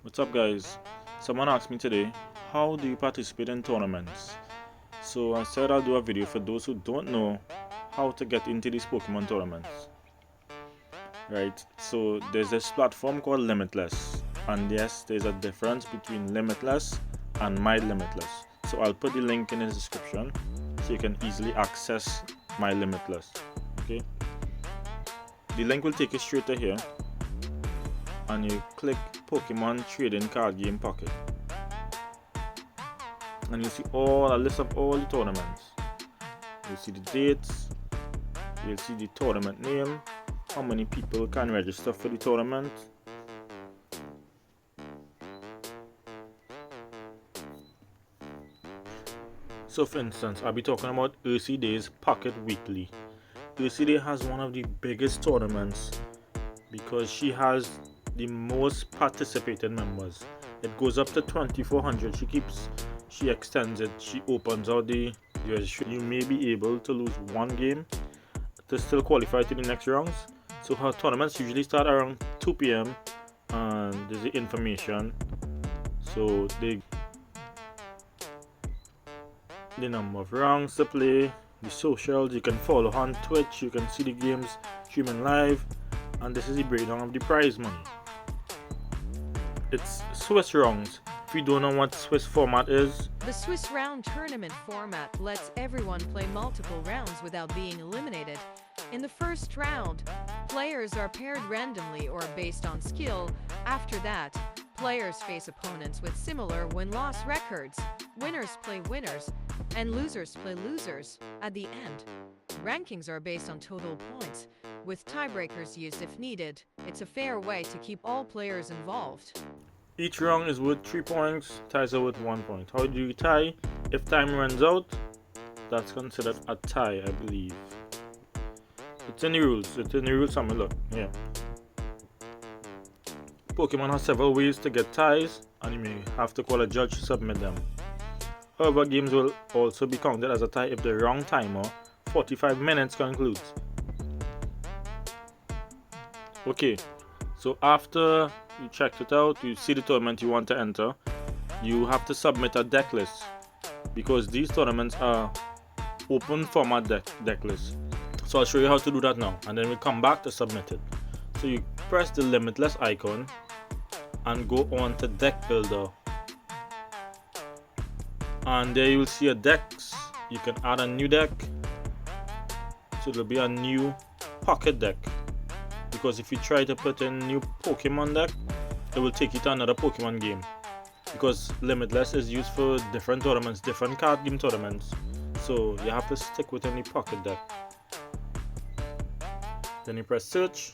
What's up, guys? Someone asked me today, how do you participate in tournaments? So I said I'll do a video for those who don't know how to get into these Pokemon tournaments. Right? So there's this platform called Limitless. And yes, there's a difference between Limitless and My Limitless. So I'll put the link in the description so you can easily access My Limitless. Okay? The link will take you straight to here. And you click Pokemon Trading Card Game Pocket, and you see a list of all the tournaments. You'll see the dates, you'll see the tournament name, how many people can register for the tournament, so for instance I'll be talking about Ursi Day's Pocket Weekly. Ursi Day has one of the biggest tournaments because she has the most participated members. It goes up to 2400. She extends it, she opens out the registration. You may be able to lose one game to still qualify to the next rounds. So her tournaments usually start around 2 p.m. and there's the information. So the number of rounds to play, the socials, you can follow on Twitch, you can see the games streaming live, and this is the breakdown of the prize money. It's Swiss rounds. If you don't know what Swiss format is, the Swiss round tournament format lets everyone play multiple rounds without being eliminated. In the first round, players are paired randomly or based on skill. After that, players face opponents with similar win-loss records. Winners play winners, and losers play losers. At the end, rankings are based on total points, with tiebreakers used if needed. It's a fair way to keep all players involved. Each round is worth 3 points, ties are worth 1 point. How do you tie? If time runs out, that's considered a tie, I believe. It's in the rules. Some look. Yeah. Pokemon has several ways to get ties, and you may have to call a judge to submit them. However, games will also be counted as a tie if the round timer, 45 minutes, concludes. Okay, so after you checked it out, you see the tournament you want to enter, you have to submit a deck list, because these tournaments are open format deck lists. So I'll show you how to do that now, and then we'll come back to submit it. So you press the Limitless icon and go on to Deck Builder, and there you will see a decks. You can add a new deck, so there'll be a new pocket deck, because if you try to put in new Pokemon deck, it will take you to another Pokemon game, because Limitless is used for different tournaments, different card game tournaments, so you have to stick within the pocket deck. Then you press search,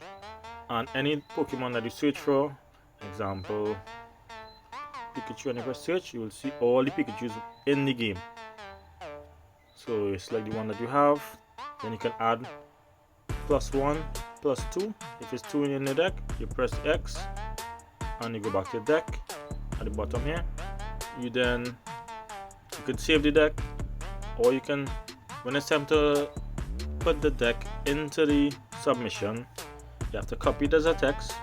and any Pokemon that you search for, example Pikachu, and you press search, you will see all the Pikachus in the game. So you select the one that you have, then you can add +1, +2. If it's 2 in the deck, you press X and you go back to the deck at the bottom here. You could save the deck, or you can, when it's time to put the deck into the submission, you have to copy it as a text,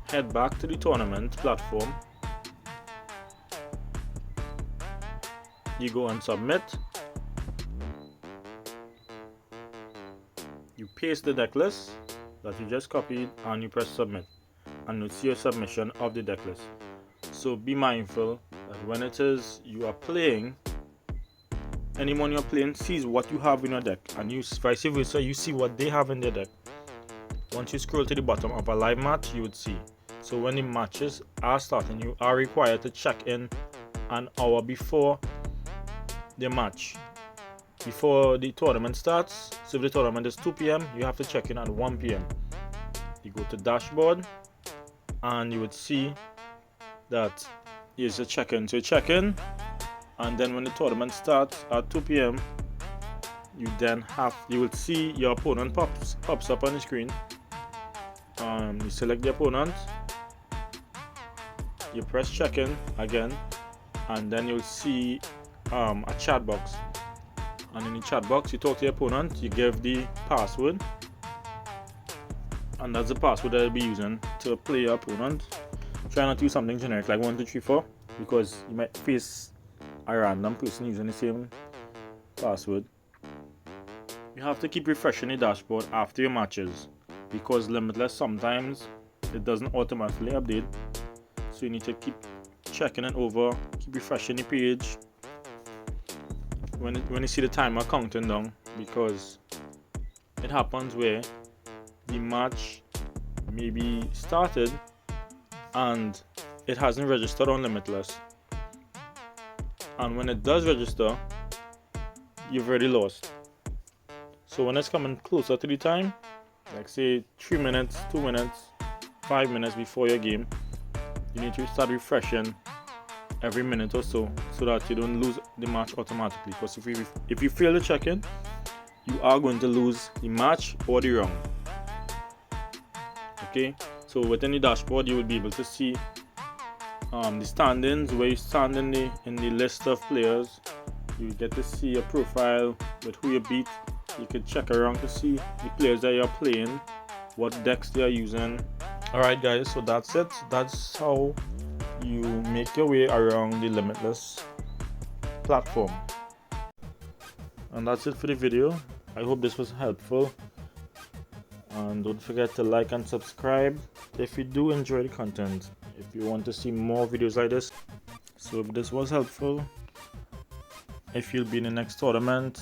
head back to the tournament platform, you go and submit, you paste the deck list that you just copied, and you press submit, and you'll see your submission of the deck list. So be mindful that when it is you are playing, anyone you're playing sees what you have in your deck, and you vice versa, you see what they have in their deck. Once you scroll to the bottom of a live match, you would see. So when the matches are starting, you are required to check in an hour before the match, before the tournament starts. So if the tournament is 2 p.m, you have to check in at 1 p.m. You go to dashboard, and you would see that here's a check-in. So you check in, and then when the tournament starts at 2 p.m, you will see your opponent pops up on the screen. You select the opponent, you press check-in again, and then you'll see a chat box, and in the chat box you talk to your opponent, you give the password, and that's the password that I'll be using to play your opponent. Try not to use something generic like 1, 2, 3, 4, because you might face a random person using the same password. You have to keep refreshing the dashboard after your matches, because Limitless sometimes it doesn't automatically update, so you need to keep checking it over, keep refreshing the page when you see the timer counting down, because it happens where the match may be started and it hasn't registered on Limitless, and when it does register, you've already lost. So when it's coming closer to the time, like say 3 minutes, 2 minutes, 5 minutes before your game, you need to start refreshing every minute or so that you don't lose the match automatically, because if you fail to check in, you are going to lose the match or the round. Okay, so within the dashboard you will be able to see the standings, where you stand in the list of players. You get to see your profile with who you beat. You can check around to see the players that you're playing, what decks they are using. Alright guys, so that's it. That's how you make your way around the Limitless platform. And that's it for the video. I hope this was helpful. And don't forget to like and subscribe if you do enjoy the content, if you want to see more videos like this. So if this was helpful, if you'll be in the next tournament,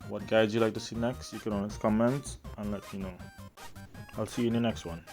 what guides you like to see next, you can always comment and let me know. I'll see you in the next one.